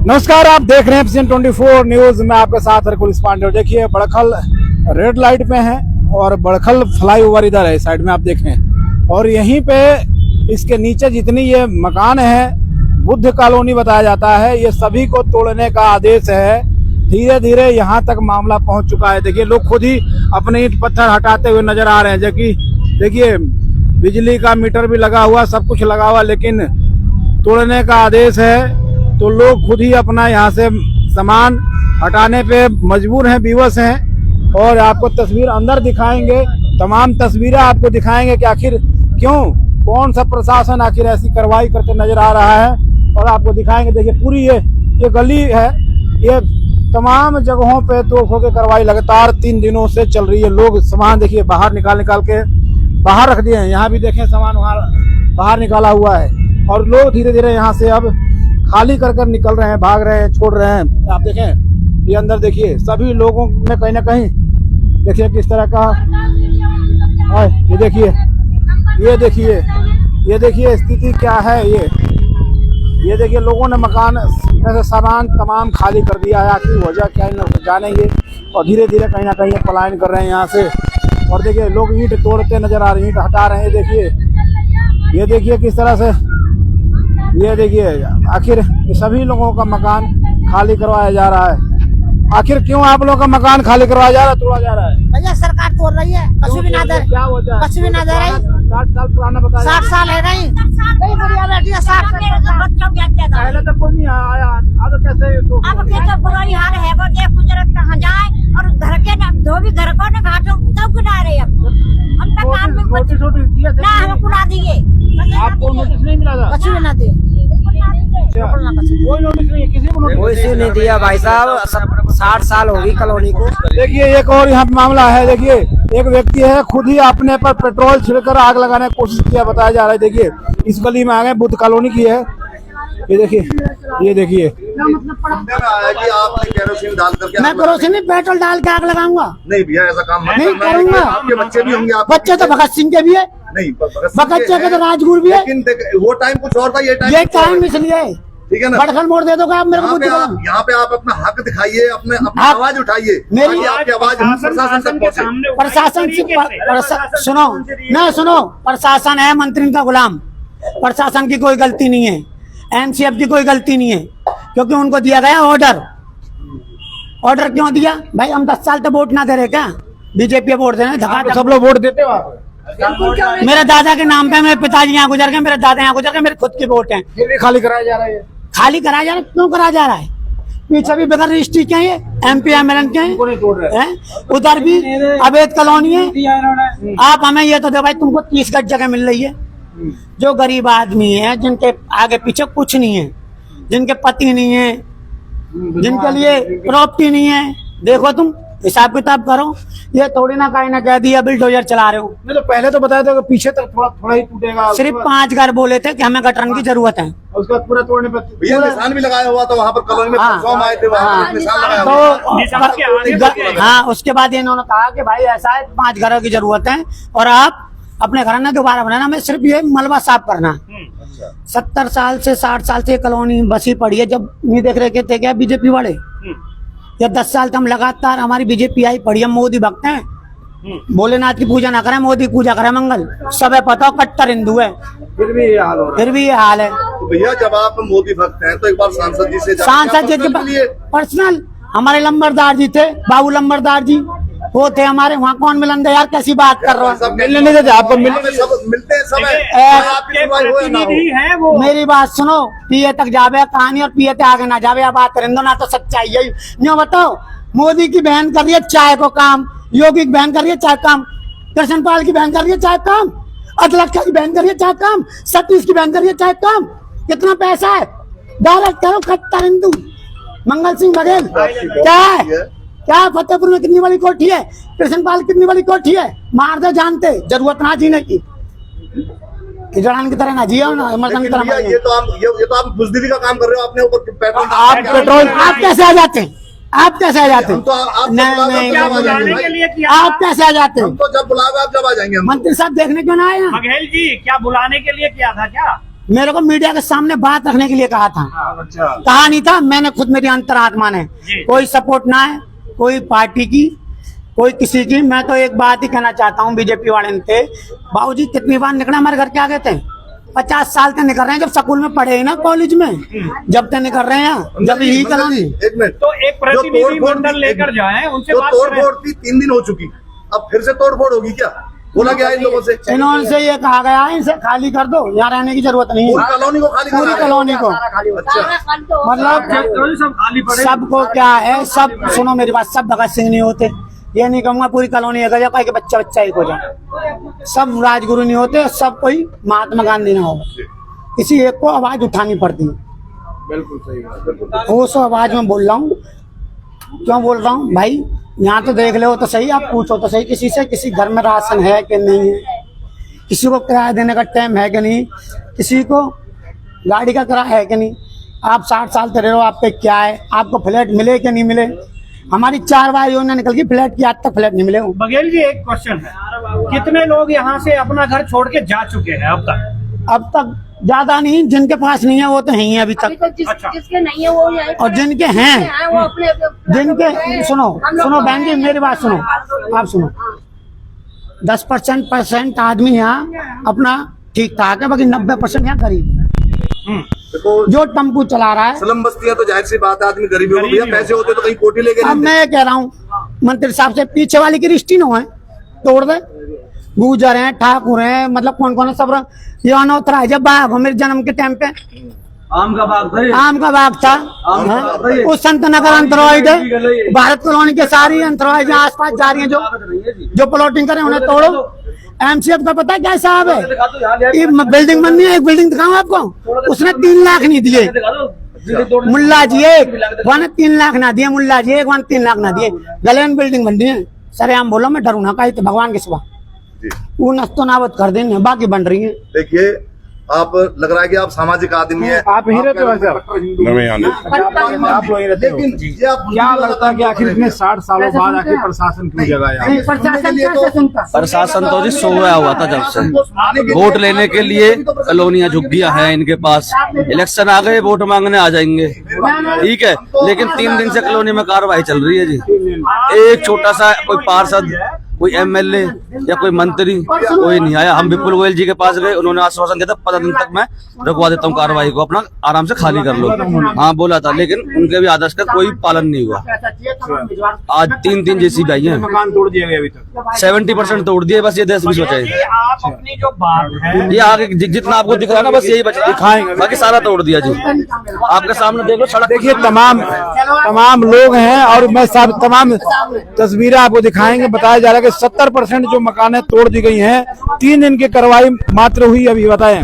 नमस्कार, आप देख रहे हैं सीएन 24 न्यूज में आपके साथ हरकुल पांडे। देखिए बड़खल रेड लाइट पे है और बड़खल फ्लाईओवर इधर है साइड में आप देखें, और यहीं पे इसके नीचे जितनी ये मकान है बुद्ध कॉलोनी बताया जाता है, ये सभी को तोड़ने का आदेश है। धीरे धीरे यहाँ तक मामला पहुंच चुका है। देखिए लोग खुद ही अपने ईंट पत्थर हटाते हुए नजर आ रहे हैं, जबकि देखिए बिजली का मीटर भी लगा हुआ, सब कुछ लगा हुआ, लेकिन तोड़ने का आदेश है तो लोग खुद ही अपना यहाँ से सामान हटाने पे मजबूर हैं, विवश हैं। और आपको तस्वीर अंदर दिखाएंगे, तमाम तस्वीरें आपको दिखाएंगे कि आखिर क्यों, कौन सा प्रशासन आखिर ऐसी कार्रवाई करते नजर आ रहा है, और आपको दिखाएंगे। देखिए पूरी ये गली है, ये तमाम जगहों पे तोड़फोड़ की कार्रवाई लगातार 3 दिनों से चल रही है। लोग सामान देखिए बाहर निकाल के बाहर रख दिए हैं। यहाँ भी देखें सामान वहाँ बाहर निकाला हुआ है, और लोग धीरे धीरे यहाँ से अब खाली कर निकल रहे हैं, भाग रहे हैं, छोड़ रहे हैं। आप देखें ये अंदर देखिए सभी लोगों में कहीं ना कहीं देखिए किस तरह का ये देखिए स्थिति क्या है। ये देखिए लोगों ने मकान में से सामान तमाम खाली कर दिया है। आखिर वजह क्या है जानेंगे, और धीरे धीरे कहीं ना कहीं पलायन कर रहे हैं यहाँ से। और देखिए लोग ईंट तोड़ते नजर आ रहे हैं, ईंट हटा रहे हैं। ये देखिए किस तरह से, ये देखिए आखिर सभी लोगों का मकान खाली करवाया जा रहा है। आखिर क्यों आप लोगों का मकान खाली करवाया जा रहा है, तोड़ा जा रहा है? भैया सरकार तोड़ रही है, कछु भी ना दे, क्या वजह है? कछु भी ना दे रही। 60 साल पुराना बताया, 60 साल है नहीं, कई बढ़िया बेटी है 60 साल। पहले तो कोई नहीं आया, अब कैसे तो अब के तो बुराई हाल है, वो देख गुजरत कहाँ जाए, और घर के ना धोबी घर को ना घाटों सब गुना रहे। अब हम तक काम में कुछ ना हम कुना दिए, आपको नोटिस नहीं मिला था? कछु भी ना दे, कोई नोटिस नहीं, किसी को नोटिस कोई नहीं दिया भाई साहब। 60 साल होगी कॉलोनी को। देखिए एक और यहाँ पे मामला है। देखिए एक व्यक्ति है खुद ही अपने पर पेट्रोल छिड़कर आग लगाने की कोशिश किया बताया जा रहा है। देखिए इस गली में आ गए, बुद्ध कॉलोनी की है। ये देखिए आया कि आपने केरोसिन डाल करके, मैं केरोसिन नहीं पेट्रोल डाल के आग लगाऊंगा। नहीं भैया ऐसा काम मत नहीं करना। करूंगा। आपके बच्चे भी होंगे, आप बच्चे तो भगत सिंह के भी है, नहीं भगत सिंह भगत सिंह के तो राजगुरु भी है। लेकिन वो टाइम कुछ और था, ये ये टाइम इसलिए ठीक है ना। बड़खल मोड़ दे दोगे आप मेरे को? यहाँ पे आप अपना हक दिखाइए, अपनी हक- आवाज उठाइए, मेरी आपकी आवाज प्रशासन तक पहुँचे। प्रशासन से सुनो, प्रशासन है मंत्री का गुलाम। प्रशासन की कोई गलती नहीं है, एमसीएफ की कोई गलती नहीं है, क्योंकि उनको दिया गया ऑर्डर क्यों दिया भाई? हम 10 साल तो वोट ना दे रहे क्या? बीजेपी वोट दे रहे, धका सब लोग वोट देते हो आप? मेरे दादा के नाम पे, मेरे पिताजी यहाँ गुजर गए, मेरे दादा यहाँ गुजर गए, मेरे खुद के वोट हैं। फिर भी खाली कराया जा रहा है। खाली कराया जा रहा है, क्यों कराया जा रहा है? पीछे भी बगैर रजिस्ट्री के हैं, एमपी एमएलए के उनको नहीं तोड़ रहे हैं, उधर भी अवैध कॉलोनी है। आप हमें ये तो दे भाई, तुमको 30 गज जगह मिल रही है। जो गरीब आदमी है, जिनके आगे पीछे कुछ नहीं है, जिनके पति नहीं है, जिनके लिए प्रॉपर्टी नहीं है, देखो तुम हिसाब किताब करो। ये थोड़ी ना कहीं ना कह दिया बिल्डोजर चला रहे हो। नहीं तो पहले तो बताया था कि पीछे तक थोड़ा ही टूटेगा। सिर्फ 5 घर बोले थे कि हमें गटरन की जरूरत है। उसके बाद पूरा तोड़ने पे भैया निशान भी लगाया हुआ था वहाँ पर कॉलोनी में, हाँ। फॉर्म आए थे वहाँ पर निशान लगाया हुआ। तो हाँ, उसके बाद इन्होंने कहा कि भाई ऐसा है 5 घरों की जरूरत है, और आप अपने घर ना दोबारा बनाना, हमें सिर्फ ये मलबा साफ करना। 70 साल से 60 साल से कॉलोनी बसी पड़ी है। जब नहीं देख रहे थे क्या बीजेपी वाले, या 10 साल तक हम लगातार हमारी बीजेपी आई पड़ी है। मोदी भक्त हैं, भोलेनाथ की पूजा ना करें, मोदी पूजा करें मंगल। सब है पता, कट्टर हिंदू है, फिर भी ये हाल हो रहा है। फिर भी ये हाल है। तो भैया जब आप मोदी भक्त हैं तो एक बार सांसद जी से सांसद जी के पर्सनल हमारे लंबरदार जी थे, बाबू लंबरदार जी वो थे हमारे, वहाँ कौन मिलन दे यार? कैसी बात कर रहे हो? मिलने नहीं देते आपको, मिलने सब मिलते हैं सब। मेरी बात सुनो, पीए तक जावे कहानी, और पीए आगे ना जावे। अब बात करें ना तो सच्चाई यही न्यों बताओ। मोदी की बहन कर रही है चाय को काम, योगी की बहन कर रही है चाय काम, कृष्ण पाल की बहन कर रही है चाय काम, अदलक्षा की बहन कर रही है चाय काम, सतीश की बहन कर रही है चाय काम। कितना पैसा है? डायरेक्ट करो कट्टर हिंदू। मंगल सिंह बघेल क्या है? क्या फतेहपुर में कितनी बड़ी कोठी है? कृष्णपाल कितनी बड़ी कोठी है? मार दो जानते, जरूरत ना जीने की, जड़ान की तरह ना जियो ना, मर्दन की तरह। ये तो आप बुजदिली का काम कर रहे हो, अपने ऊपर पेट्रोल। आप पेट्रोल आप कैसे आ जाते हैं? आप कैसे आ जाते हैं? तो आप नहीं, क्या बुलाने के लिए आप कैसे आ जाते हैं? हम तो जब बुलाओगे आप जब आ जाएंगे। मंत्री साहब देखने क्यों ना आए? बघेल जी क्या बुलाने के लिए किया था क्या? मेरे को मीडिया के सामने बात रखने के लिए कहा था। अच्छा। कहा नहीं था, मैंने खुद, मेरी अंतरात्मा ने, कोई सपोर्ट ना है कोई पार्टी की, कोई किसी की। मैं तो एक बात ही कहना चाहता हूँ बीजेपी वाले थे, बाबूजी कितनी बार निकले हमारे घर के आगे थे, 50 साल तक निकल रहे हैं, जब स्कूल में पढ़े ही ना, कॉलेज में जब तक निकल रहे हैं, जब यही कॉलोनी। एक मिनट, तो एक प्रतिनिधि मंडल लेकर जाएं, उनसे जो बात तोड़ करें। फोड़ थी 3 दिन हो चुकी, अब फिर से तोड़ फोड़ होगी क्या? बोला गया इन लोगों से, इन्होंने ये कहा गया है इनसे खाली कर दो, यहाँ रहने की जरूरत नहीं पूरी है, कॉलोनी को खाली पूरी करना है। कॉलोनी को। अच्छा, मतलब सब खाली पड़े। सबको क्या है, सब सुनो मेरी बात, सब भगत सिंह नहीं होते, ये नहीं कहूंगा पूरी कॉलोनी एक हो जाए कि बच्चा बच्चा एक हो जाए, सब राजगुरु नहीं होते, सब कोई महात्मा गांधी ना हो, किसी एक को आवाज उठानी पड़ती है। बिल्कुल सही बात। वो सो आवाज में बोल रहा हूँ, क्यों बोल रहा हूँ भाई, यहाँ तो देख लो तो सही, आप पूछो तो सही किसी से, किसी घर में राशन है कि नहीं है, किसी को किराया देने का टाइम है कि नहीं, किसी को गाड़ी का किराया है कि नहीं। आप 60 साल से रह रहे हो, आप पे क्या है, आपको फ्लैट मिले कि नहीं मिले। हमारी 4 बार योजना निकल गई फ्लैट की, आज तक फ्लैट नहीं मिले। बघेल जी एक क्वेश्चन है, कितने लोग यहाँ से अपना घर छोड़ के जा चुके हैं अब तक? अब तक ज्यादा नहीं, जिनके पास नहीं है वो तो है ही अभी तक, अच्छा। जिसके नहीं है वो यहीं और जिनके हैं वो अपने जिनके, सुनो बहन जी मेरी बात सुनो, आप सुनो, 10% आदमी यहाँ अपना ठीक ठाक है, बाकी 90% यहाँ गरीब है। देखो जो टेम्पू चला रहा है, स्लम बस्तियां तो जाहिर सी बात है, आदमी गरीबी हो भैया, पैसे होते तो कहीं कोठी लेके अब नहीं मैं ये कह रहा हूँ मंत्री साहब से, पीछे वाली की रिश्ती न है, तोड़ दे, गुजर हैं, ठाकुर हैं, मतलब कौन कौन है सब, ये अनौतरा है। जब बाग हो मेरे जन्म के टाइम पे आम का बाग था, हाँ? उस संत नगर अंतरवाइड है, भारत कॉलोनी के सारी अंतरवाइड आस पास जा रही है, जो प्लॉटिंग करे उन्हें तोड़ो। एमसीएफ का पता है क्या साहब है, ये बिल्डिंग बननी है, एक बिल्डिंग दिखाऊं आपको, उसने 3 लाख नहीं दिए, मुल्ला जी एक वन 3 लाख ना दिए, मुल्ला जी एक वन 3 लाख ना दिए, गले में बिल्डिंग बन रही है। सर हम बोलो मैं डरू ना कहीं तो भगवान के सिवा, वो नस्तो नावत कर देंगे, बाकी बन रही है। देखिए आप लग रहा है कि आप सामाजिक आदमी है, आप यहीं रहते हो वैसे? आप लोग यहीं रहते हो? लेकिन ये आप क्या लगता है कि आखिर इतने 60 सालों बाद आखिर प्रशासन क्यों जगह यहाँ? प्रशासन तो जी सोया हुआ था जब से, वोट लेने के लिए कॉलोनियां झुग्गियां हैं इनके पास, इलेक्शन आ गए वोट मांगने आ जाएंगे, ठीक है, लेकिन 3 दिन से कॉलोनी में कार्रवाई चल रही है जी। एक छोटा सा कोई पार्षद, कोई एमएलए या कोई मंत्री कोई नहीं आया। हम विपुल गोयल जी के पास गए, उन्होंने आश्वासन दिया था 15 दिन तक मैं रुकवा देता हूँ कार्रवाई को, अपना आराम से खाली कर लो, हाँ बोला था, लेकिन उनके भी आदेश का कोई पालन नहीं हुआ। आज 3 जेसीबी आई है, मकान तोड़ दिए गए अभी तक, 70% तोड़ दिए, बस ये 10-20 बचे। आप अपनी जो बात है, ये आगे जितना आपको दिख रहा है ना, बस यही बचा दिखाएंगे, बाकी सारा तोड़ दिया जी। आपके सामने देख लो सड़क, देखिए तमाम लोग हैं और मैं सब तमाम तस्वीरें आपको दिखाएंगे। बताया जा रहा है कि 70% जो मकानें तोड़ दी गई हैं, 3 दिन की कार्रवाई मात्र हुई अभी बताएं,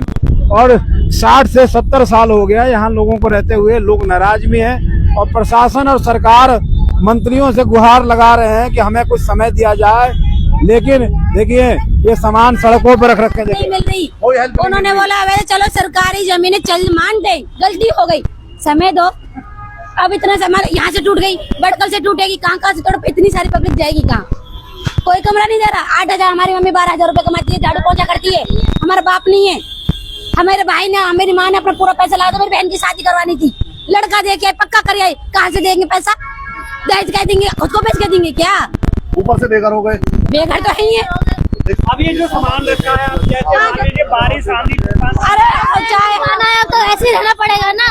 और 60 से 70 साल हो गया यहाँ लोगों को रहते हुए, लोग नाराज भी हैं और प्रशासन और सरकार मंत्रियों से गुहार लगा रहे हैं कि हमें कुछ समय दिया जाए, लेकिन देखिए ये सामान सड़कों पर रख रखे नहीं मिल रही। उन्होंने बोला अबे चलो सरकारी जमीनें चल मान दे, गलती हो गई, समय दो। अब इतना सामान यहाँ से टूट गई, बड़कल से टूटेगी, कहाँ से तोड़, इतनी सारी पब्लिक जाएगी कहाँ? कोई कमरा नहीं दे रहा। 8,000 हमारी मम्मी 12,000 रुपए कमाती है, झाड़ू पोछा करती है, हमारा बाप नहीं है। हमारे भाई ने, मेरी माँ ने अपना पूरा पैसा लगा, तो मेरी बहन की शादी करवानी थी, लड़का देके पक्का कर आए, कहाँ से देंगे पैसा? दहेज कह देंगे, खुद को बेच के देंगे क्या? ऊपर से बेघर हो गए, बेघर तो है ही है। अब ये जो सामान रखा है, अब जैसे मान लीजिए बारिश आंधी तूफान, अरे चाहे खाना है तो ऐसे ही रहना पड़ेगा ना,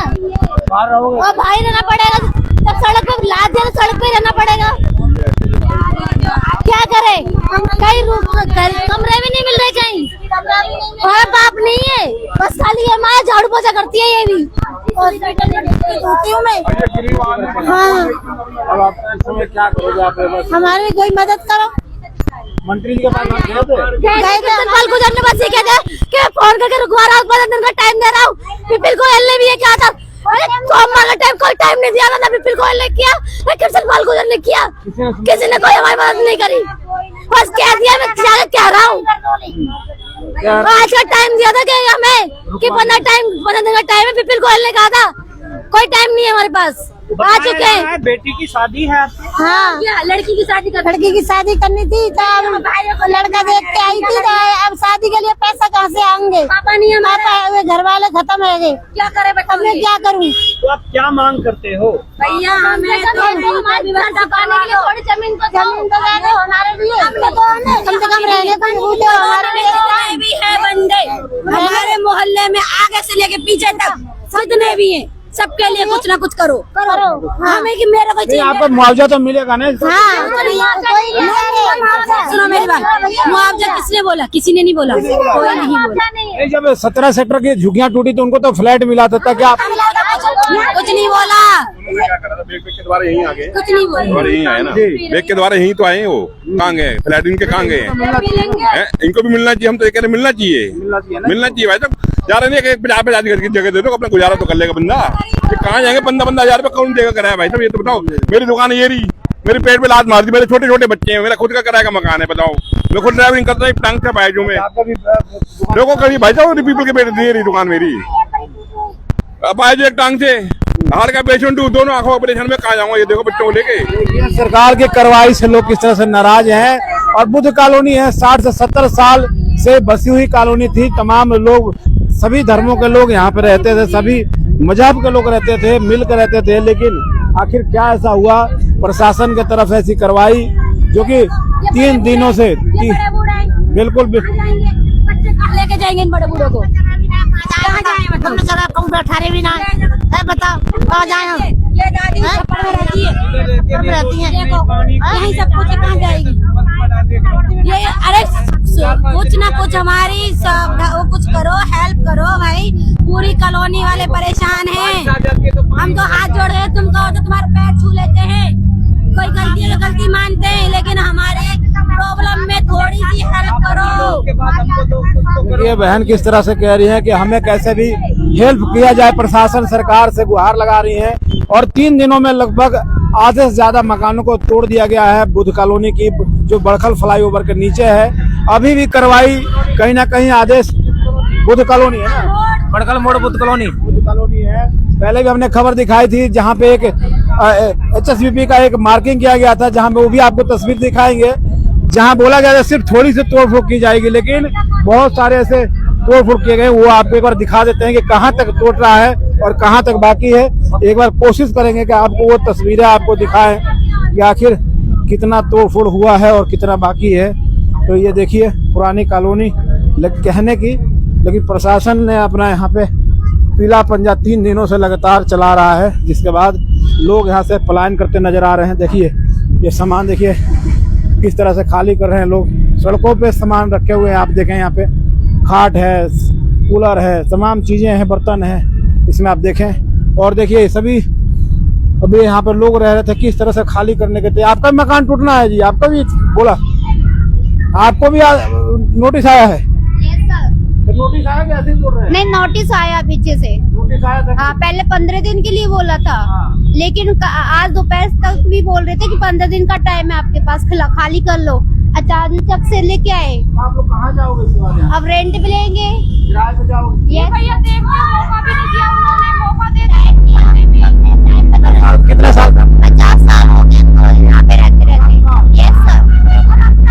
और भाई रहना पड़ेगा, तब सड़क पे लाद दिया तो सड़क पे रहना पड़ेगा। क्या करे, कहीं कमरे भी नहीं मिल रहे कहीं, और बाप नहीं है, बस खाली हमारा झाड़ू पोछा करती है ये भी। हॉस्पिटल में हाँ, अब आप इस समय क्या करोगे? आप बस हमारी कोई मदद करो। मंत्री जी के पास आप गए थे? गए थे, कल गुजरने बस ये कहते हैं कि फोन करके रुकवा रहा हूँ, 15 दिन का टाइम दे रहा हूँ। विपिन गोयल ने भी ये कहा था, अरे सोमवार का टाइम, कोई टाइम नहीं दिया था, विपिन गोयल ने किया, कृष्ण पाल गुजर ने किया, किसी ने कोई हमारी मदद नहीं करी, बस कह दिया, मैं जाके कह रहा हूँ। आज का टाइम दिया था कि हमें कि 15 दिन का टाइम है, विपिन गोयल ने कहा था कोई टाइम नहीं है हमारे पास। आ चुके हैं। बेटी की शादी है आपकी? हाँ, लड़की की शादी करनी थी तो अब भाइयों को लड़का देख के आई थी तो अब शादी के लिए पैसा कहाँ से आएंगे? पापा नहीं है, पापा घर वाले खत्म है गए, क्या करे बेटा? मैं क्या करूँ? तो आप क्या मांग करते हो? भैया हमें थोड़ी जमीन तो देंगे हमारे लिए, कम से कम रहने को हमारे लिए भी है बंदे हमारे मोहल्ले में आगे से लेके पीछे तक जितने भी हैं सबके लिए कुछ ना कुछ करो। हमें कि मेरे को आपको मुआवजा तो मिलेगा ना? हाँ, सुनो मेरी बात, मुआवजा किसने बोला? किसी ने नहीं बोला, कोई नहीं बोला। जब 17 सेक्टर की झुग्गियां टूटी तो उनको तो फ्लैट मिला था, क्या कुछ नहीं बोला? बेग के द्वारा यहीं आ गए, कुछ नहीं बोला, यहीं आए ना, बेग के द्वारा यहीं तो आए। वो कहाँ गए? फ्लैट इनके कहाँ गए? इनको भी मिलना चाहिए। हम तो ये कह रहे मिलना चाहिए भाई। तो जा रहे नहीं 50,000 की जगह दे दो, अपना गुजारा तो कर लेगा बंदा। कहाँ जाएंगे? 15,000 रुपए कौन देगा किराया भाई साहब? ये तो बताओ। मेरी दुकान ये रही, मेरे पेट पे लात मार दी, मेरे छोटे छोटे बच्चे हैं, मेरा खुद का किराया का मकान है। बताओ, मैं खुद ड्राइविंग करता हूँ, टांग से बाइजू में लोगों करी भाई साहब। पीपल के पेट दे रही दुकान मेरी, अब आए जो एक टांग से हार का पेशेंट हूँ, दोनों आंखों ऑपरेशन में कहाँ जाऊंगा? ये देखो बच्चों को लेके। सरकार की कार्रवाई से लोग किस तरह से नाराज हैं। और बुद्ध कॉलोनी है, 60 से 70 साल से बसी हुई कॉलोनी थी। तमाम लोग, सभी धर्मों के लोग यहाँ पे रहते थे, सभी मजहब के लोग रहते थे, मिल कर रहते थे। लेकिन आखिर क्या ऐसा हुआ? प्रशासन की तरफ ऐसी कार्रवाई जो कि 3 दिनों से बिल्कुल लेके जाएंगे इन बड़े बूढ़ों को। हमने जगह कहूँ बैठारे भी ना है, बताओ कहाँ जाए हम? ये दादी छप्पर में रहती है, यही सब कुछ कहाँ जाएगी? ये अरे कुछ ना कुछ हमारी सब वो कुछ करो, हेल्प करो भाई। पूरी कॉलोनी वाले परेशान हैं। हम तो हाथ जोड़ रहे, तुम कहो तो तुम्हारे पैर छू लेते हैं। कोई गलती है तो गलती मानते हैं, लेकिन हमारे प्रॉब्लम में थोड़ी सी हेल्प करो। ये बहन किस तरह से कह रही है कि हमें कैसे भी हेल्प किया जाए। प्रशासन सरकार से गुहार लगा रही है। और 3 दिनों में लगभग आधे से ज्यादा मकानों को तोड़ दिया गया है बुद्ध कॉलोनी की, जो बड़खल फ्लाईओवर के नीचे है। अभी भी कार्रवाई कहीं ना कहीं आदेश बुद्ध कॉलोनी है ना, बड़कल मोड़ बुद्ध कॉलोनी है। पहले भी हमने खबर दिखाई थी जहाँ पे एक HSBP का एक मार्किंग किया गया था, जहाँ पे वो भी आपको तस्वीर दिखाएंगे, जहाँ बोला गया था सिर्फ थोड़ी सी तोड़फोड़ की जाएगी, लेकिन बहुत सारे ऐसे तोड़फोड़ किए गए। वो आपको एक बार दिखा देते हैं कि कहाँ तक टूट रहा है और कहाँ तक बाकी है। एक बार कोशिश करेंगे कि आपको वो तस्वीरें आपको दिखाएं कि आखिर कितना तोड़फोड़ हुआ है और कितना बाकी है। तो ये देखिए पुरानी कॉलोनी कहने की, लेकिन प्रशासन ने अपना यहाँ पे पीला पंजा 3 दिनों से लगातार चला रहा है, जिसके बाद लोग यहाँ से पलायन करते नजर आ रहे हैं। देखिए ये सामान देखिए किस तरह से खाली कर रहे हैं लोग। सड़कों पे सामान रखे हुए हैं, आप देखें यहाँ पे खाट है, कूलर है, तमाम चीजें हैं, बर्तन है इसमें आप देखें। और देखिए सभी अभी यहाँ पर लोग रह रहे थे, किस तरह से खाली करने के थे। आपका मकान टूटना है जी, आपका भी बोला, आपको भी नोटिस आया है? नोटिस आया कि ऐसे ही तोड़ रहे हैं? नहीं, नोटिस आया पीछे से। नोटिस आया था? हाँ, पहले 15 दिन के लिए बोला था। लेकिन आज दोपहर तक भी बोल रहे थे कि 15 दिन का टाइम है आपके पास, खाली कर लो। अचानक से लेके आए। आप लोग कहाँ जाओगे इसके बाद? अब रेंट पे लेंगे, किराए पे जाओगे? ये भैया देख मौका भी नहीं दिया उन्होंने, मौका दे कितने साल? 50 साल हो गए तो यहाँ पे रहते रहते। ये सब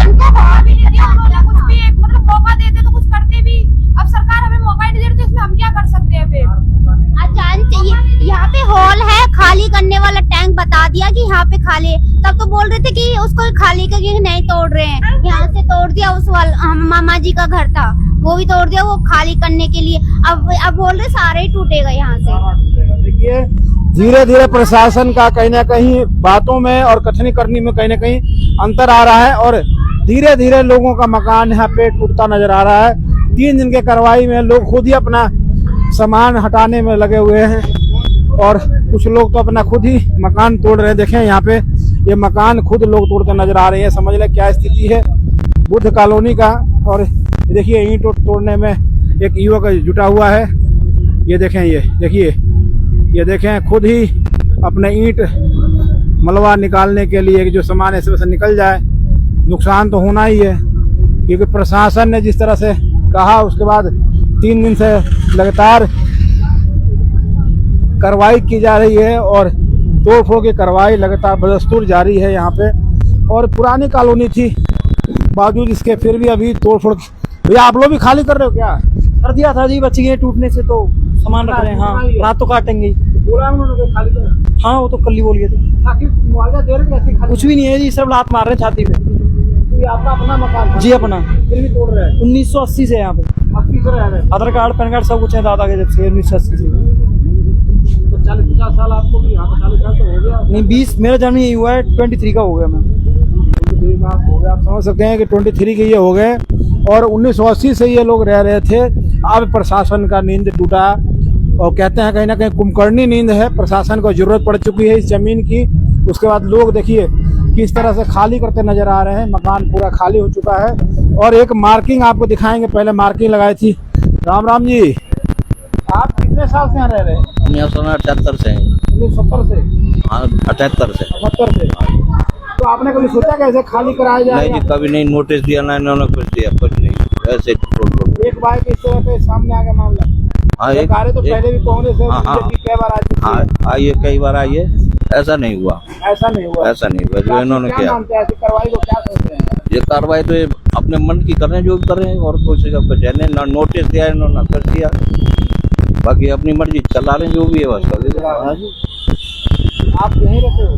इनको मौका भी नहीं दिया उन्होंने, कुछ भी एक मतलब मौका देते तो कुछ करते भी। अब सरकार हमें मौका ही नहीं दे रही, तो इसमें हम क्या कर सकते हैं फिर? अचानक यहाँ पे हॉल है, खाली करने वाला टैंक बता दिया कि यहाँ पे खाली, तब तो बोल रहे थे कि उसको खाली करके नहीं तोड़ रहे हैं। यहाँ से तोड़ दिया, उस मामा जी का घर था वो भी तोड़ दिया, वो खाली करने के लिए। अब बोल रहे सारे ही टूटेगा यहाँ से। देखिए धीरे धीरे प्रशासन का कहीं ना कहीं बातों में और कथनी करनी में कहीं ना कहीं अंतर आ रहा है, और धीरे धीरे लोगों का मकान यहाँ पे टूटता नजर आ रहा है। 3 दिन के कार्रवाई में लोग खुद ही अपना सामान हटाने में लगे हुए हैं, और कुछ लोग तो अपना खुद ही मकान तोड़ रहे हैं। देखें यहाँ पे ये मकान खुद लोग तोड़ते नजर आ रहे हैं। समझ लें क्या स्थिति है बुद्ध कॉलोनी का। और देखिए ईंट तोड़ने में एक युवक जुटा हुआ है। ये देखें, ये देखिए, ये देखें खुद ही अपने ईंट मलबा निकालने के लिए जो सामान ऐसे वैसे निकल जाए, नुकसान तो होना ही है, क्योंकि प्रशासन ने जिस तरह से कहा उसके बाद 3 दिन से लगातार कार्रवाई की जा रही है। और तोड़ फोड़ की कार्रवाई लगातार बदस्तूर जारी है यहाँ पे। और पुरानी कॉलोनी थी, बावजूद इसके फिर भी अभी तोड़ फोड़। भैया आप लोग भी खाली कर रहे हो क्या? कर दिया था जी, बच्ची के टूटने से तो सामान रख रहे हैं। हाँ, रात तो काटेंगे। बोला उन्होंने खाली कर? हाँ, वो तो कल ही बोल गए थे। मुआवजा दे रहे कैसे? कुछ भी नहीं है जी, सब लात मार रहे हैं छाती पे। तो ये आपका अपना मकान जी अपना, फिर भी तोड़ रहे हैं? 1980 से यहाँ पे 80 से रह रहे हैं। आधार कार्ड पैन कार्ड सब कुछ है दादा के जब से 1980 से। तो 40-50 साल आपको भी यहाँ पे 40 साल तो हो गया नहीं, 20 मेरा जन्म यही हुआ है, 23 का हो गया मैं। 23 का हो गया। आप समझ सकते हैं कि 23 के ये हो गए और 1980 से ये लोग रह रहे थे। अब प्रशासन का नींद टूटा और कहते हैं कहीं ना कहीं कुंभकर्णी नींद है, प्रशासन को जरूरत पड़ चुकी है इस जमीन की। उसके बाद लोग देखिए किस तरह से खाली करते नजर आ रहे हैं, मकान पूरा खाली हो चुका है। और एक मार्किंग आपको दिखाएंगे, पहले मार्किंग लगाई थी। राम राम जी, आप कितने साल से यहाँ रह रहे हैं? 1978 से 1970 से? हाँ, 78 से 78 से। तो आपने कभी सोचा कैसे खाली कराया जाए? नहीं जी, कभी नहीं नोटिस दिया, ना इन्होंने कुछ दिया, कुछ नहीं, ऐसे एक बार इस तरह पे सामने आ गया मामला। हाँ, सरकारें तो पहले भी कांग्रेस है, हाँ, बीजेपी कई बार आ चुकी है। हाँ आइए, कई बार आइए, ऐसा नहीं हुआ, ऐसा नहीं हुआ। ऐसा नहीं हुआ जो इन्होंने क्या किया। मानते हैं ऐसी कार्रवाई को, क्या सोचते हैं? ये कार्रवाई तो ये अपने मन की कर रहे हैं, जो भी कर रहे हैं, और कुछ का कुछ है नहीं। ना नोटिस दिया इन्होंने, ना कर दिया, बाकी अपनी मर्जी चला रहे हैं, जो भी है बस कर दीजिए। हाँ जी, आप यहीं रहते हो?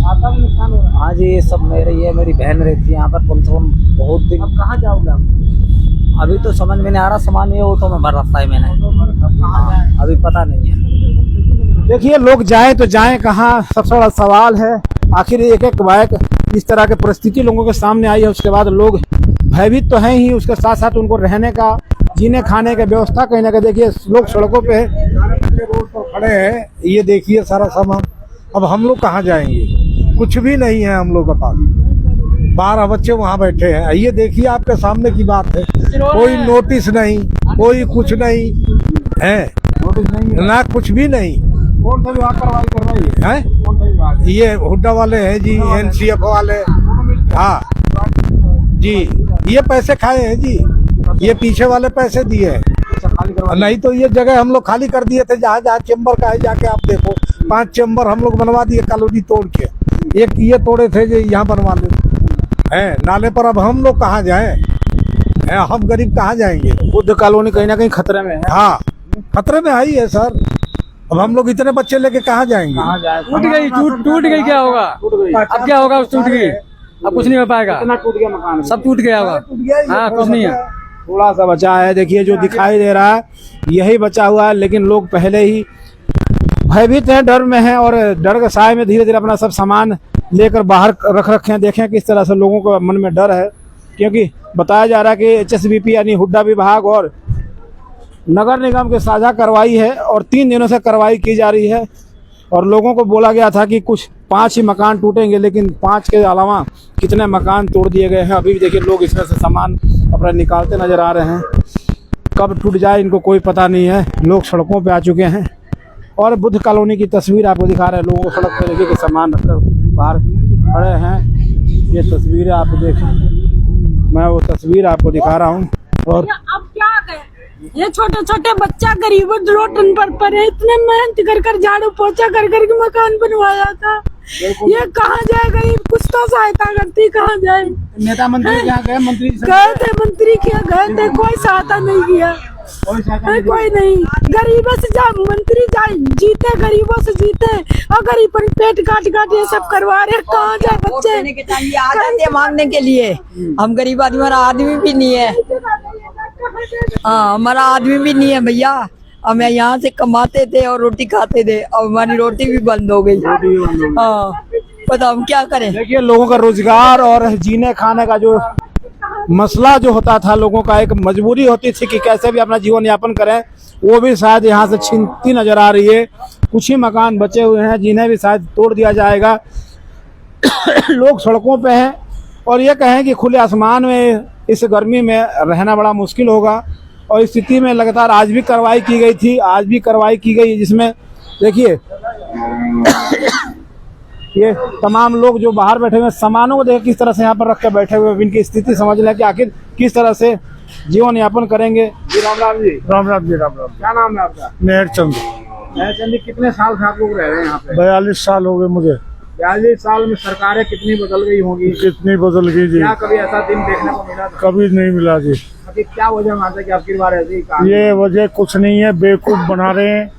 आपका भी नुकसान हो रहा है? हाँ जी, ये सब मेरे, ये मेरी बहन रहती है यहाँ पर कम से कम बहुत दिन। अब कहाँ जाओगे आप? अभी तो समझ में नहीं आ रहा, सामान ये वो तो मैं भर रखा है मैंने, अभी पता नहीं है। देखिए लोग जाएं तो जाएं कहाँ, सबसे बड़ा सवाल है। आखिर एक एक बाइक इस तरह की परिस्थिति लोगों के सामने आई है, उसके बाद लोग भयभीत तो हैं ही, उसके साथ साथ उनको रहने का, जीने खाने का व्यवस्था कहीं ना कहीं। देखिए लोग सड़कों पे रोड पर खड़े हैं, ये देखिए सारा सामान। अब हम लोग कहाँ जाएंगे? कुछ भी नहीं है हम लोग के पास। 12 बच्चे वहाँ बैठे हैं, ये देखिए आपके सामने की बात है। कोई नोटिस नहीं, कोई कुछ नहीं है, नोटिस नहीं ना, कुछ भी नहीं। कौन सा विभाग कार्रवाई कर रही है? कौन सा विभाग? ये हुड्डा वाले हैं जी, NCF वाले। हाँ जी, ये पैसे खाए हैं जी, ये पीछे वाले पैसे दिए हैं। नहीं तो ये जगह हम लोग खाली कर दिए थे, जहाँ जहाँ चेम्बर का है जाके आप देखो। 5 चेम्बर हम लोग बनवा दिए कॉलोनी तोड़ के। एक ये तोड़े थे जो यहाँ बनवा दे हैं नाले पर। अब हम लोग कहाँ जाएं? हम गरीब कहाँ जाएंगे? बुद्ध कॉलोनी कहीं ना कहीं खतरे में है। हाँ, खतरे में आई है सर। अब हम लोग इतने बच्चे लेके कहाँ जाएंगे? टूट गई, टूट गई, क्या होगा? अब क्या होगा? टूट गई, अब कुछ नहीं हो पाएगा। टूट गया मकान, सब टूट गया होगा। हाँ, कुछ नहीं है, थोड़ा सा बचा है। देखिए जो दिखाई दे रहा है यही बचा हुआ है, लेकिन लोग पहले ही भयभीत हैं, डर में हैं और डर के साए में धीरे धीरे अपना सब सामान लेकर बाहर रख रखे हैं। देखें किस तरह से लोगों को मन में डर है, क्योंकि बताया जा रहा है कि HSBP यानी हुड्डा विभाग और नगर निगम की साझा कार्रवाई है और 3 दिनों से कार्रवाई की जा रही है। और लोगों को बोला गया था कि कुछ 5 ही मकान टूटेंगे, लेकिन 5 के अलावा कितने मकान तोड़ दिए गए हैं। अभी भी देखिए लोग इसमें से सामान अपना निकालते नजर आ रहे हैं। कब टूट जाए इनको कोई पता नहीं है। लोग सड़कों पे आ चुके हैं और बुद्ध कॉलोनी की तस्वीर आपको दिखा रहे हैं। लोगों को सड़क पे देखिए कि सामान रखकर बाहर खड़े हैं। ये तस्वीरें आप देखें, मैं वो तस्वीर आपको दिखा रहा हूँ। और अब क्या करें, ये छोटे छोटे बच्चा गरीब रोटन पर पड़े, इतने मेहनत कर कर झाड़ू पोछा कर कर के मकान बनवाया था। ये कहाँ जाए गरीब? कुछ तो सहायता करती, कहाँ जाए? नेता मंत्री क्या गए? मंत्री गए थे, मंत्री क्या गए थे, कोई सहायता नहीं किया, कोई नहीं। गरीबों से जा मंत्री जाए, जीते गरीबों से जीते और गरीब पर पेट काट काट ये सब करवा रहे। कहाँ जाए बच्चे? आ जाते मांगने के लिए। हम गरीब आदमी, हमारा आदमी भी नहीं है। हाँ, हमारा आदमी भी नहीं है भैया। हम यहाँ से कमाते थे और रोटी खाते थे, अब हमारी रोटी भी बंद हो गई। हाँ, पता हम क्या करें। देखिए लोगों का रोजगार और जीने खाने का जो मसला जो होता था, लोगों का एक मजबूरी होती थी कि कैसे भी अपना जीवन यापन करें, वो भी शायद यहाँ से छीनती नजर आ रही है। कुछ ही मकान बचे हुए हैं जिन्हें भी शायद तोड़ दिया जाएगा। लोग सड़कों पे हैं और ये कहें कि खुले आसमान में इस गर्मी में रहना बड़ा मुश्किल होगा। और इस स्थिति में लगातार आज भी कार्रवाई की गई थी, आज भी कार्रवाई की गई, जिसमें देखिए ये तमाम लोग जो बाहर बैठे हुए सामानों को देख किस तरह से यहाँ पर रख कर बैठे हुए, इनकी स्थिति समझ लें कि आखिर किस तरह से जीवन यापन करेंगे। जी राम राम जी। राम राम जी, राम राम। क्या नाम है आपका? मेहर चंद। चंदी कितने साल से आप लोग रह रहे हैं यहाँ पे? 42 साल हो गए मुझे। 42 साल में सरकारें कितनी बदल गई होंगी? कितनी बदल गई जी। क्या कभी ऐसा दिन देखने को मिला था? कभी नहीं मिला जी। अभी क्या वजह मानते हैं कि आपकी बार ऐसी कहानी? ये वजह कुछ नहीं है, बेवकूफ बना रहे हैं।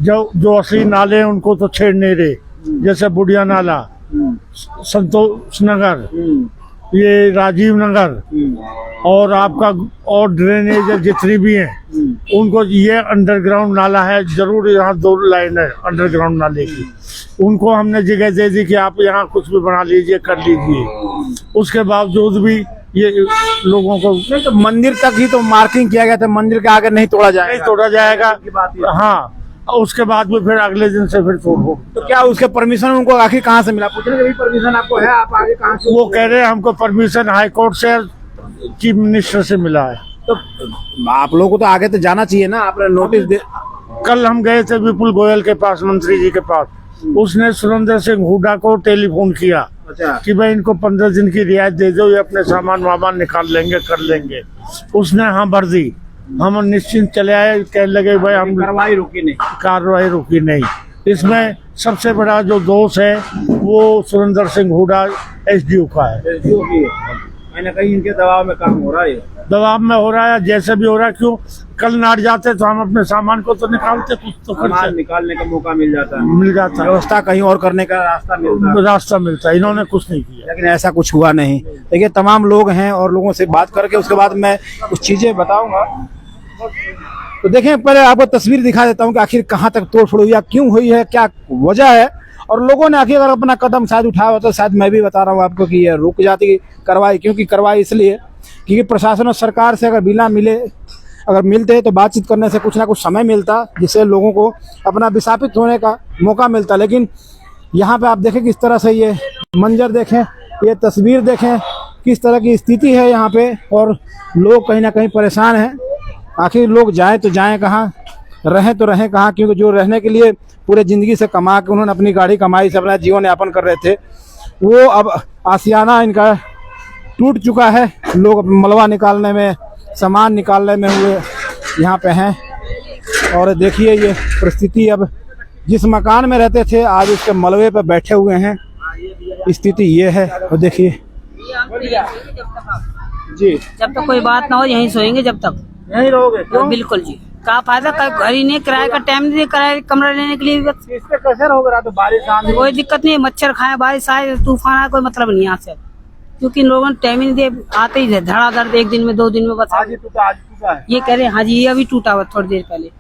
जो असली नाले हैं उनको तो छेड़ नहीं रहे, जैसे बुढ़िया नाला, संतोष नगर, ये राजीव नगर और आपका और ड्रेनेज जितनी भी हैं उनको, ये अंडरग्राउंड नाला है, जरूर यहाँ 2 लाइन है अंडरग्राउंड नाले की, उनको हमने जगह दे दी कि आप यहाँ कुछ भी बना लीजिए, कर लीजिए। उसके बावजूद भी ये लोगों को नहीं, तो मंदिर तक ही तो मार्किंग किया गया था, मंदिर के आगे नहीं तोड़ा जाएगा। नहीं तोड़ा जाएगा। हाँ, उसके बाद में फिर अगले दिन से फिर तोड़ो। तो क्या उसके परमिशन उनको आखिर कहाँ से मिला? पूछने के भी परमिशन आपको है, आप आगे कहाँ से? वो कह रहे हैं हमको परमिशन हाई कोर्ट से, चीफ मिनिस्टर से मिला है। तो आप लोगों को तो आगे तो जाना चाहिए ना, आपने नोटिस दे। कल हम गए थे विपुल गोयल के पास, मंत्री जी के पास, उसने सुरेंद्र सिंह हुड्डा को टेलीफोन किया कि भाई इनको 15 दिन की रियायत दे दो, ये अपने सामान वामान निकाल लेंगे, कर लेंगे। उसने हाँ भर दी, हम निश्चिंत चले आए। कहने लगे भाई हम कार्रवाई रुकी नहीं। इसमें सबसे बड़ा जो दोष है वो सुरेंद्र सिंह हुड्डा एसडीओ का है। मैंने कहीं इनके दबाव में काम हो रहा है, दबाव में हो रहा है, जैसे भी हो रहा है। क्यों कल नाट जाते तो हम अपने सामान को तो निकालते, कुछ तो सामान निकालने का मौका मिल जाता है, व्यवस्था कहीं और करने का रास्ता मिलता है। इन्होंने कुछ नहीं किया, लेकिन ऐसा कुछ हुआ नहीं। देखिए तमाम लोग हैं और लोगों से बात करके उसके बाद मैं कुछ चीजें बताऊंगा। तो देखें, पहले आपको तस्वीर दिखा देता हूँ कि आखिर कहाँ तक तोड़फोड़ हुई है, क्यों हुई है, क्या वजह है, और लोगों ने आखिर अगर अपना कदम शायद उठाया हो तो शायद मैं भी बता रहा हूँ आपको कि ये रुक जाती कार्रवाई। क्योंकि कार्रवाई इसलिए क्योंकि प्रशासन और सरकार से अगर बिना मिले, अगर मिलते तो बातचीत करने से कुछ ना कुछ समय मिलता, जिससे लोगों को अपना विस्थापित होने का मौका मिलता। लेकिन यहाँ पे आप देखें किस तरह से ये मंजर देखें, ये तस्वीर देखें, किस तरह की स्थिति है यहाँ पे, और लोग कहीं ना कहीं परेशान हैं। आखिर लोग जाएं तो जाएं कहाँ, रहें तो रहें कहाँ? क्योंकि जो रहने के लिए पूरे ज़िंदगी से कमा के उन्होंने अपनी गाड़ी कमाई से अपना जीवन यापन कर रहे थे, वो अब आशियाना इनका टूट चुका है। लोग मलबा निकालने में, सामान निकालने में हुए यहाँ पे हैं। और देखिए ये परिस्थिति, अब जिस मकान में रहते थे आज उसके मलबे पे बैठे हुए हैं, स्थिति ये है। और देखिए जी, जब तक कोई बात ना हो यहीं सोएंगे, जब तक यहीं रहोगे? तो बिल्कुल जी। क्या फायदा, घर ही नहीं, किराए का टाइम नहीं, किराए कमरा लेने के लिए इससे कैसे रहोगे? रात बारिश आंधी कोई दिक्कत नहीं, मच्छर खाए, बारिश आए, तूफान आए, कोई मतलब नहीं यहाँ से। क्योंकि इन लोगों ने टाइम ही नहीं दिए, आते ही धड़ाधड़ 1 दिन में 2 दिन में बता। आज टूटा है, ये कह रहे हैं हाँ जी, ये अभी टूटा हुआ थोड़ी देर पहले,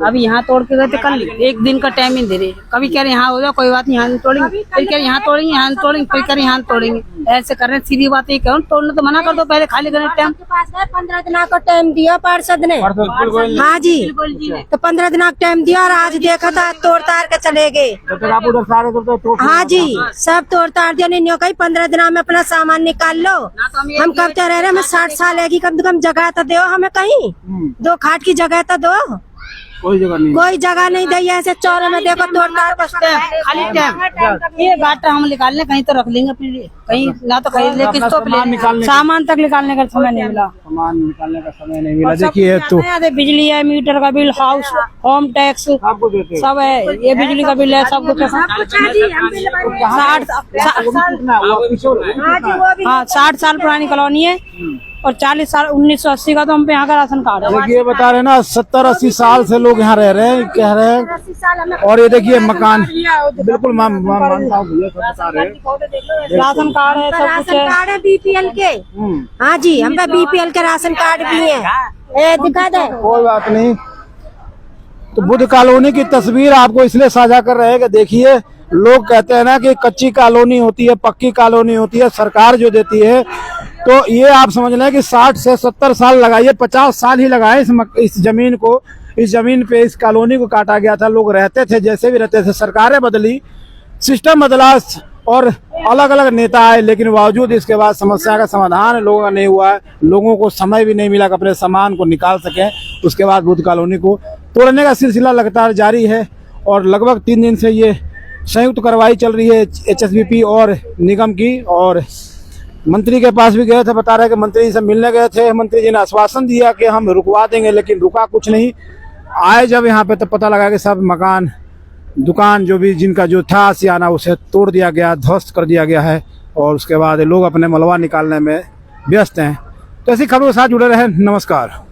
अभी यहाँ तोड़ के गए थे कल। 1 दिन का टाइम ही दे रहे, कभी कह रहे यहाँ हो जाओ, कोई बात नहीं, यहाँ नहीं तोड़ेंगे, फिर कह रहे यहाँ तोड़ेंगे, यहाँ तोड़ेंगे, फिर कह रहे यहाँ तोड़ेंगे। ऐसे कर रहे हैं, सीधी बात है। क्यों तोड़ने तो मना कर दो, पहले खाली करने टाइम। 15 दिन का टाइम दिया पार्षद ने। हाँ जी, तो 15 दिन का टाइम दिया और आज देखा था तोड़ तार के चले गए। आप उधर सारे हाँ जी, सब तोड़ तार दिया। नहीं कहीं 15 दिन में अपना सामान निकाल लो। हम कब तक रह रहे, हमें 60 साल है कि कम से कम जगह तो दो हमें, कहीं 2 खाट की जगह तो दो। कोई जगह नहीं दी है। ऐसे चौरे में देखो तोड़ तार खाली टाइम। ये घाटा हम निकाल लें, कहीं तो रख लेंगे अपने लिए, कहीं ना तो खरीद ले, किस्तों पे सामान तक निकालने का समय नहीं मिला। देखिए तो बिजली है, मीटर का बिल, हाउस होम टैक्स सब है, ये बिजली का बिल है, सब कुछ। 60 साल पुरानी कॉलोनी है और 40 साल 1980 का तो हम पे यहाँ का राशन कार्ड है। देखिए बता रहे ना, 70-80 साल से लोग यहाँ रह रहे हैं, कह रहे हैं। और ये देखिए मकान, बिल्कुल राशन कार्ड है, सब कुछ है। कार्ड है बीपीएल के। हाँ जी, हम पे बीपीएल के राशन कार्ड भी है, दिखा दे। कोई बात नहीं। तो बुद्ध कॉलोनी की तस्वीर आपको इसलिए साझा कर रहे हैं कि देखिए, लोग कहते हैं ना कि कच्ची कॉलोनी होती है, पक्की कॉलोनी होती है, सरकार जो देती है। तो ये आप समझ लें कि 60 से 70 साल लगाइए, 50 साल ही लगाए इस जमीन को, इस जमीन पे इस कॉलोनी को काटा गया था। लोग रहते थे जैसे भी रहते थे, सरकारें बदली, सिस्टम बदला और अलग अलग नेता आए, लेकिन बावजूद इसके बाद समस्या का समाधान लोगों का नहीं हुआ है। लोगों को समय भी नहीं मिला कि अपने सामान को निकाल सकें। उसके बाद बुद्ध कॉलोनी को तोड़ने का सिलसिला लगातार जारी है और लगभग 3 दिन से ये संयुक्त कार्रवाई चल रही है HSBP और निगम की। और मंत्री के पास भी गए थे, बता रहे कि मंत्री से मिलने गए थे, मंत्री जी ने आश्वासन दिया कि हम रुकवा देंगे, लेकिन रुका कुछ नहीं। आए जब यहाँ पे तो पता लगा कि सब मकान दुकान जो भी जिनका जो था आशियाना उसे तोड़ दिया गया, ध्वस्त कर दिया गया है और उसके बाद लोग अपने मलबा निकालने में व्यस्त हैं। तो ऐसी खबरों के साथ जुड़े रहें। नमस्कार।